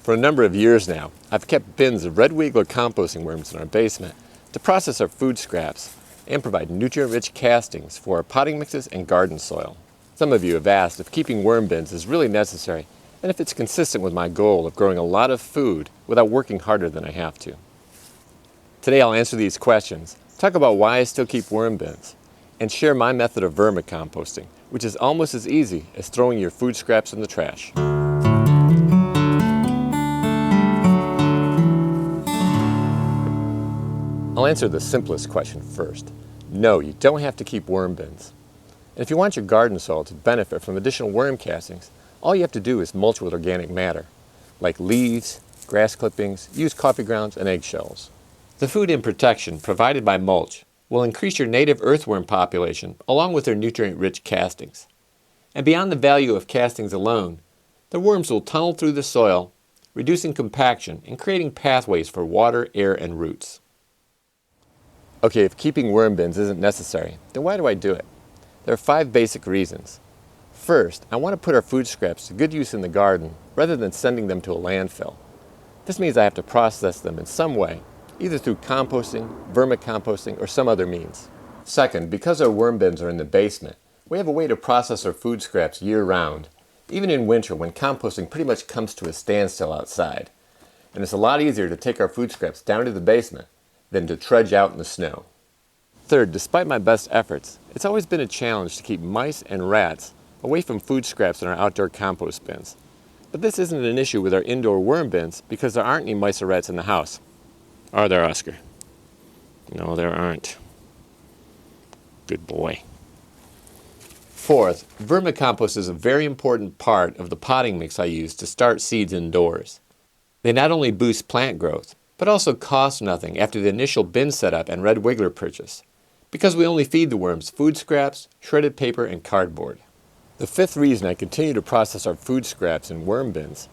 For a number of years now, I've kept bins of red wiggler composting worms in our basement to process our food scraps and provide nutrient-rich castings for our potting mixes and garden soil. Some of you have asked if keeping worm bins is really necessary and if it's consistent with my goal of growing a lot of food without working harder than I have to. Today I'll answer these questions, talk about why I still keep worm bins, and share my method of vermicomposting, which is almost as easy as throwing your food scraps in the trash. I'll answer the simplest question first. No, you don't have to keep worm bins. And if you want your garden soil to benefit from additional worm castings, all you have to do is mulch with organic matter, like leaves, grass clippings, used coffee grounds, and eggshells. The food and protection provided by mulch will increase your native earthworm population along with their nutrient-rich castings. And beyond the value of castings alone, the worms will tunnel through the soil, reducing compaction and creating pathways for water, air, and roots. Okay, if keeping worm bins isn't necessary, then why do I do it? There are 5 basic reasons. First, I want to put our food scraps to good use in the garden rather than sending them to a landfill. This means I have to process them in some way, either through composting, vermicomposting, or some other means. Second, because our worm bins are in the basement, we have a way to process our food scraps year-round, even in winter when composting pretty much comes to a standstill outside. And it's a lot easier to take our food scraps down to the basement than to trudge out in the snow. Third, despite my best efforts, it's always been a challenge to keep mice and rats away from food scraps in our outdoor compost bins. But this isn't an issue with our indoor worm bins because there aren't any mice or rats in the house. Are there, Oscar? No, there aren't. Good boy. Fourth, vermicompost is a very important part of the potting mix I use to start seeds indoors. They not only boost plant growth, but also cost nothing after the initial bin setup and red wiggler purchase, because we only feed the worms food scraps, shredded paper, and cardboard. The 5th reason I continue to process our food scraps in worm bins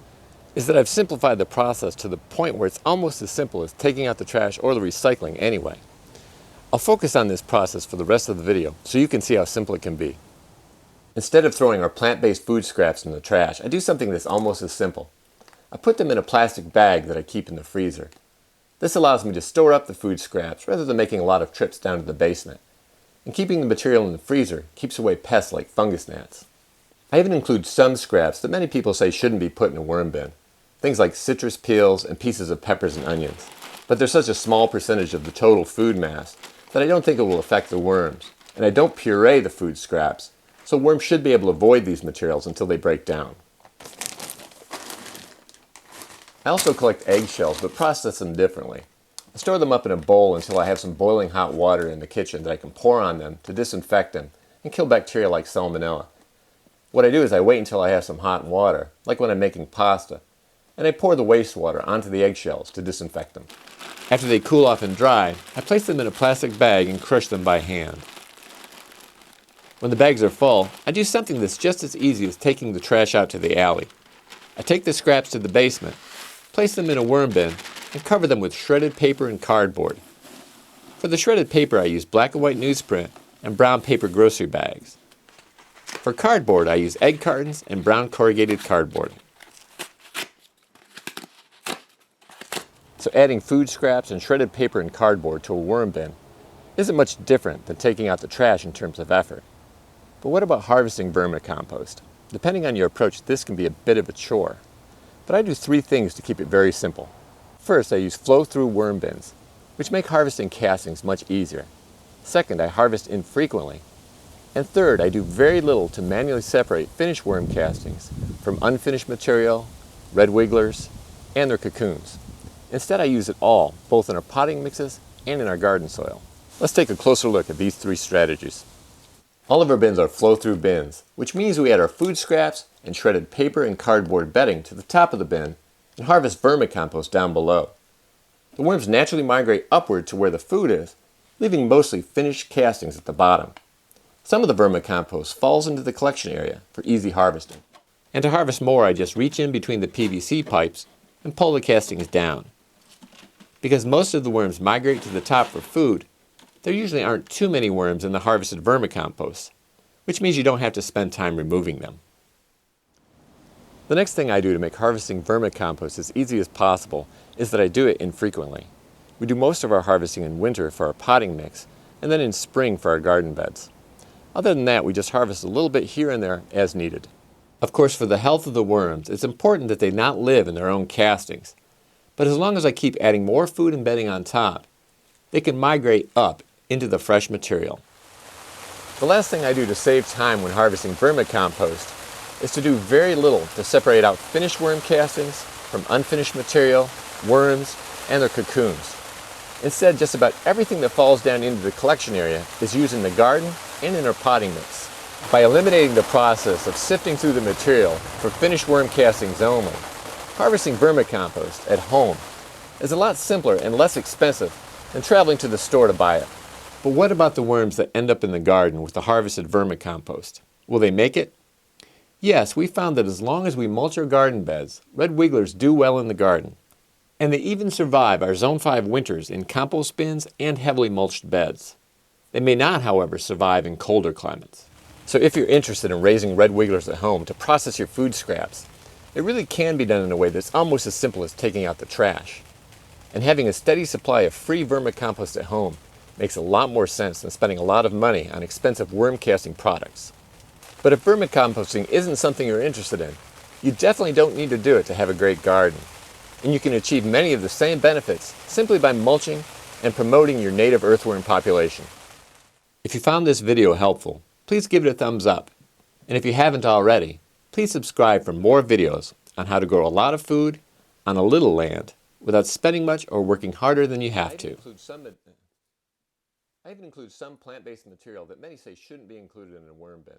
is that I've simplified the process to the point where it's almost as simple as taking out the trash or the recycling anyway. I'll focus on this process for the rest of the video so you can see how simple it can be. Instead of throwing our plant-based food scraps in the trash, I do something that's almost as simple. I put them in a plastic bag that I keep in the freezer. This allows me to store up the food scraps rather than making a lot of trips down to the basement. And keeping the material in the freezer keeps away pests like fungus gnats. I even include some scraps that many people say shouldn't be put in a worm bin. Things like citrus peels and pieces of peppers and onions. But they're such a small percentage of the total food mass that I don't think it will affect the worms. And I don't puree the food scraps, so worms should be able to avoid these materials until they break down. I also collect eggshells, but process them differently. I store them up in a bowl until I have some boiling hot water in the kitchen that I can pour on them to disinfect them and kill bacteria like salmonella. What I do is I wait until I have some hot water, like when I'm making pasta, and I pour the wastewater onto the eggshells to disinfect them. After they cool off and dry, I place them in a plastic bag and crush them by hand. When the bags are full, I do something that's just as easy as taking the trash out to the alley. I take the scraps to the basement, place them in a worm bin, and cover them with shredded paper and cardboard. For the shredded paper I use black and white newsprint and brown paper grocery bags. For cardboard I use egg cartons and brown corrugated cardboard. So adding food scraps and shredded paper and cardboard to a worm bin isn't much different than taking out the trash in terms of effort. But what about harvesting vermicompost? Depending on your approach, this can be a bit of a chore. But I do 3 things to keep it very simple. First, I use flow-through worm bins, which make harvesting castings much easier. Second, I harvest infrequently. And third, I do very little to manually separate finished worm castings from unfinished material, red wigglers, and their cocoons. Instead, I use it all, both in our potting mixes and in our garden soil. Let's take a closer look at these 3 strategies. All of our bins are flow-through bins, which means we add our food scraps and shredded paper and cardboard bedding to the top of the bin and harvest vermicompost down below. The worms naturally migrate upward to where the food is, leaving mostly finished castings at the bottom. Some of the vermicompost falls into the collection area for easy harvesting. And to harvest more, I just reach in between the PVC pipes and pull the castings down. Because most of the worms migrate to the top for food, there usually aren't too many worms in the harvested vermicompost, which means you don't have to spend time removing them. The next thing I do to make harvesting vermicompost as easy as possible is that I do it infrequently. We do most of our harvesting in winter for our potting mix, and then in spring for our garden beds. Other than that, we just harvest a little bit here and there as needed. Of course, for the health of the worms, it's important that they not live in their own castings. But as long as I keep adding more food and bedding on top, they can migrate up into the fresh material. The last thing I do to save time when harvesting vermicompost is to do very little to separate out finished worm castings from unfinished material, worms, and their cocoons. Instead, just about everything that falls down into the collection area is used in the garden and in our potting mix. By eliminating the process of sifting through the material for finished worm castings only, harvesting vermicompost at home is a lot simpler and less expensive than traveling to the store to buy it. But what about the worms that end up in the garden with the harvested vermicompost? Will they make it? Yes, we found that as long as we mulch our garden beds, red wigglers do well in the garden. And they even survive our Zone 5 winters in compost bins and heavily mulched beds. They may not, however, survive in colder climates. So if you're interested in raising red wigglers at home to process your food scraps, it really can be done in a way that's almost as simple as taking out the trash. And having a steady supply of free vermicompost at home makes a lot more sense than spending a lot of money on expensive worm casting products. But if vermicomposting isn't something you're interested in, you definitely don't need to do it to have a great garden. And you can achieve many of the same benefits simply by mulching and promoting your native earthworm population. If you found this video helpful, please give it a thumbs up. And if you haven't already, please subscribe for more videos on how to grow a lot of food on a little land without spending much or working harder than you have to. I even include some plant-based material that many say shouldn't be included in a worm bin.